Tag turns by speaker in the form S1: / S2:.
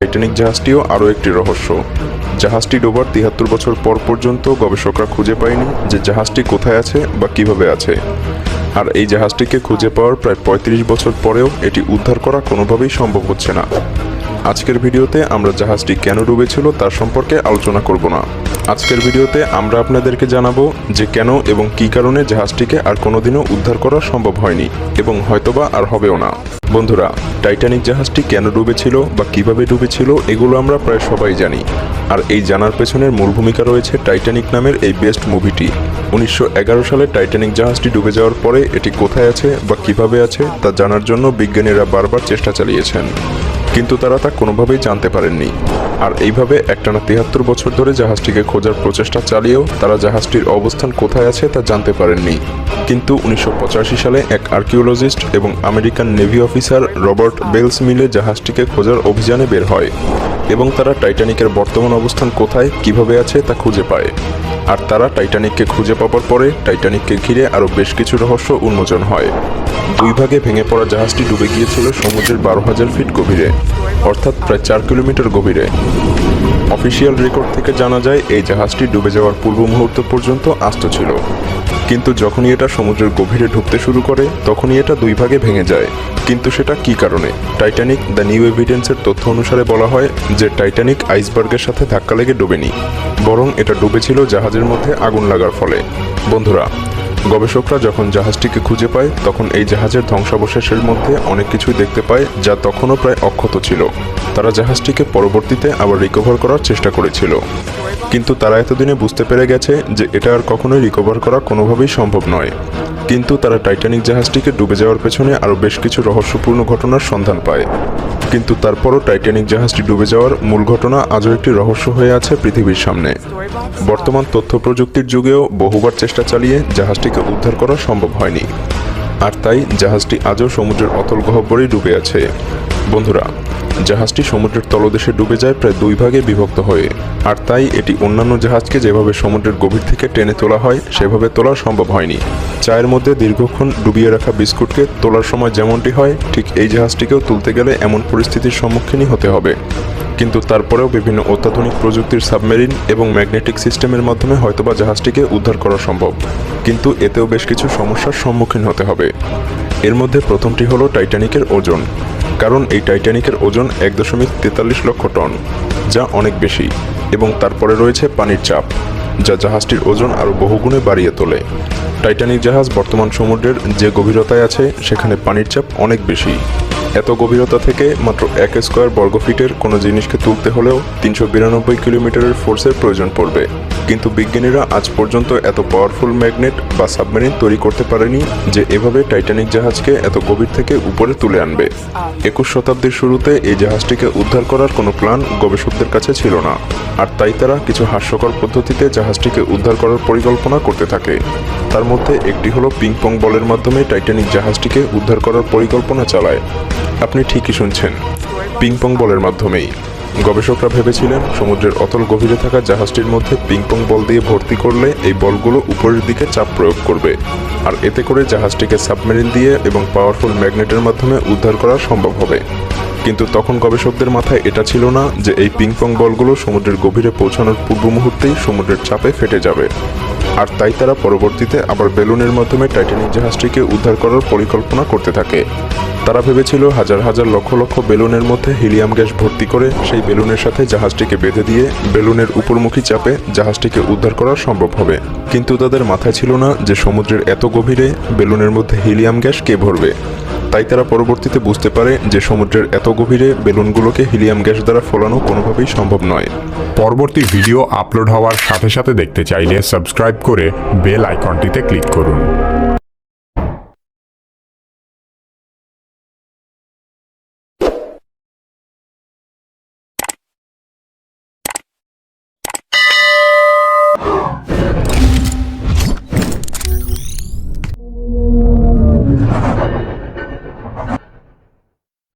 S1: Titanic জাহাজটিও আরও একটি রহস্য। জাহাজটি ডোবার ৭৩ বছর পর পর্যন্ত গবেষকরা খুঁজে পায়নি যে জাহাজটি কোথায় আছে বা কিভাবে আছে। আর এই জাহাজটিকে খুঁজে পাওয়ার প্রায় ৩৫ বছর পরেও এটি উদ্ধার করা কোনোভাবেই সম্ভব হচ্ছে না। আজকের ভিডিওতে আমরা জাহাজটি কেন ডুবেছিল তার সম্পর্কে আলোচনা করব না। আজকের ভিডিওতে আমরা আপনাদেরকে জানাবো যে কেন এবং কী কারণে জাহাজটিকে আর কোনোদিনও উদ্ধার করা সম্ভব হয়নি এবং হয়তোবা আর হবেও না। বন্ধুরা, টাইটানিক জাহাজটি কেন ডুবেছিল বা কিভাবে ডুবেছিল এগুলো আমরা প্রায় সবাই জানি। আর এই জানার পেছনের মূল ভূমিকা রয়েছে টাইটানিক নামের এই বেস্ট মুভিটি। ১৯১১ সালে টাইটানিক জাহাজটি ডুবে যাওয়ার পরে এটি কোথায় আছে বা কিভাবে আছে তা জানার জন্য বিজ্ঞানীরা বারবার চেষ্টা চালিয়েছেন, কিন্তু তারা তা কোনোভাবেই জানতে পারেননি। আর এইভাবে একটানা ৭৩ বছর ধরে জাহাজটিকে খোঁজার প্রচেষ্টা চালিয়েও তারা জাহাজটির অবস্থান কোথায় আছে তা জানতে পারেননি। কিন্তু ১৯৮৫ সালে এক আর্কিওলজিস্ট এবং American navy officer Robert Bells মিলে জাহাজটিকে খোঁজার অভিযানে বের হয় এবং তারা টাইটানিকের বর্তমান অবস্থান কোথায় কিভাবে আছে তা খুঁজে পায়। আর তারা টাইটানিককে খুঁজে পাওয়ার পরে টাইটানিককে ঘিরে আরও বেশ কিছু রহস্য উন্মোচন হয়। দুই ভাগে ভেঙে পড়া জাহাজটি ডুবে গিয়েছিল সমুদ্রের ১২,০০০ ফিট গভীরে, অর্থাৎ প্রায় ৪ কিলোমিটার গভীরে। অফিসিয়াল রেকর্ড থেকে জানা যায় এই জাহাজটি ডুবে যাওয়ার পূর্ব মুহূর্ত পর্যন্ত আস্ত ছিল, কিন্তু যখনই এটা সমুদ্রের গভীরে ঢুকতে শুরু করে তখনই এটা দুই ভাগে ভেঙে যায়। কিন্তু সেটা কী কারণে? টাইটানিক দ্য নিউ এভিডেন্সের তথ্য অনুসারে বলা হয় যে টাইটানিক আইসবার্গের সাথে ধাক্কা লেগে ডোবেনি, বরং এটা ডুবেছিল জাহাজের মধ্যে আগুন লাগার ফলে। বন্ধুরা, গবেষকরা যখন জাহাজটিকে খুঁজে পায় তখন এই জাহাজের ধ্বংসাবশেষের মধ্যে অনেক কিছুই দেখতে পায় যা তখনও প্রায় অক্ষত ছিল। তারা জাহাজটিকে পরবর্তীতে আবার রিকভার করার চেষ্টা করেছিল, কিন্তু তারা এতদিনে বুঝতে পেরে গেছে যে এটা আর কখনোই রিকভার করা কোনোভাবেই সম্ভব নয়। কিন্তু তারা টাইটানিক জাহাজটিকে ডুবে যাওয়ার পেছনে আরও বেশ কিছু রহস্যপূর্ণ ঘটনার সন্ধান পায়। কিন্তু তারপরও টাইটানিক জাহাজটি ডুবে যাওয়ার মূল ঘটনা আজও একটি রহস্য হয়ে আছে পৃথিবীর সামনে। বর্তমান তথ্য প্রযুক্তির যুগেও বহুবার চেষ্টা চালিয়ে জাহাজটিকে উদ্ধার করা সম্ভব হয়নি, আর তাই জাহাজটি আজও সমুদ্রের অতল গহ্বরেই ডুবে আছে। বন্ধুরা, জাহাজটি সমুদ্রের তলদেশে ডুবে যায় প্রায় দুই ভাগে বিভক্ত হয়ে, আর তাই এটি অন্যান্য জাহাজকে যেভাবে সমুদ্রের গভীর থেকে টেনে তোলা হয় সেভাবে তোলা সম্ভব হয়নি। চায়ের মধ্যে দীর্ঘক্ষণ ডুবিয়ে রাখা বিস্কুটকে তোলার সময় যেমনটি হয়, ঠিক এই জাহাজটিকেও তুলতে গেলে এমন পরিস্থিতির সম্মুখীনই হতে হবে। কিন্তু তারপরেও বিভিন্ন অত্যাধুনিক প্রযুক্তির সাবমেরিন এবং ম্যাগনেটিক সিস্টেমের মাধ্যমে হয়তোবা জাহাজটিকে উদ্ধার করা সম্ভব, কিন্তু এতেও বেশ কিছু সমস্যার সম্মুখীন হতে হবে। এর মধ্যে প্রথমটি হলো টাইটানিকের ওজন, কারণ এই টাইটানিকের ওজন ১.৪৩ লক্ষ টন, যা অনেক বেশি। এবং তারপরে রয়েছে পানির চাপ, যা জাহাজটির ওজন আরও বহুগুণে বাড়িয়ে তোলে। টাইটানিক জাহাজ বর্তমান সমুদ্রের যে গভীরতায় আছে সেখানে পানির চাপ অনেক বেশি। এত গভীরতা থেকে মাত্র ১ স্কোয়ার বর্গফিটের কোনো জিনিসকে তুলতে হলেও ৩৯২ কিলোমিটারের ফোর্সের প্রয়োজন পড়বে। কিন্তু বিজ্ঞানীরা আজ পর্যন্ত এত পাওয়ারফুল ম্যাগনেট বা সাবমেরিন তৈরি করতে পারেনি যে এভাবে টাইটানিক জাহাজকে এত গভীর থেকে উপরে তুলে আনবে। ২১ শতাব্দীর শুরুতে এই জাহাজটিকে উদ্ধার করার কোনো প্ল্যান গবেষকদের কাছে ছিল না, আর তাই তারা কিছু হাস্যকর পদ্ধতিতে জাহাজটিকে উদ্ধার করার পরিকল্পনা করতে থাকে। তার মধ্যে একটি হলো পিং পং বলের মাধ্যমে টাইটানিক জাহাজটিকে উদ্ধার করার পরিকল্পনা চালায়। আপনি ঠিকই শুনছেন, পিং পং বলের মাধ্যমেই। গবেষকরা ভেবেছিলেন সমুদ্রের অতল গভীরে থাকা জাহাজটির মধ্যে পিং পং বল দিয়ে ভর্তি করলে এই বলগুলো উপরের দিকে চাপ প্রয়োগ করবে, আর এতে করে জাহাজটিকে সাবমেরিন দিয়ে এবং পাওয়ারফুল ম্যাগনেটের মাধ্যমে উদ্ধার করা সম্ভব হবে। কিন্তু তখন গবেষকদের মাথায় এটা ছিল না যে এই পিং পং বলগুলো সমুদ্রের গভীরে পৌঁছানোর পূর্ব মুহূর্তেই সমুদ্রের চাপে ফেটে যাবে। আর তাই তারা পরবর্তীতে আবার বেলুনের মাধ্যমে টাইটানিক জাহাজটিকে উদ্ধার করার পরিকল্পনা করতে থাকে। তারা ভেবেছিল হাজার হাজার লক্ষ লক্ষ বেলুনের মধ্যে হিলিয়াম গ্যাস ভর্তি করে সেই বেলুনের সাথে জাহাজটিকে বেঁধে দিয়ে বেলুনের উপরমুখী চাপে জাহাজটিকে উদ্ধার করা সম্ভব হবে। কিন্তু তাদের মাথায় ছিল না যে সমুদ্রের এত গভীরে বেলুনের মধ্যে হিলিয়াম গ্যাস কে ভরবে। তাই তারা পরবর্তীতে বুঝতে পারে যে সমুদ্রের এত গভীরে বেলুনগুলোকে হিলিয়াম গ্যাস দ্বারা ফোলানো কোনোভাবেই সম্ভব নয়।
S2: পরবর্তী ভিডিও আপলোড হওয়ার সাথে সাথে দেখতে চাইলে সাবস্ক্রাইব করে বেল আইকনটিতে ক্লিক করুন।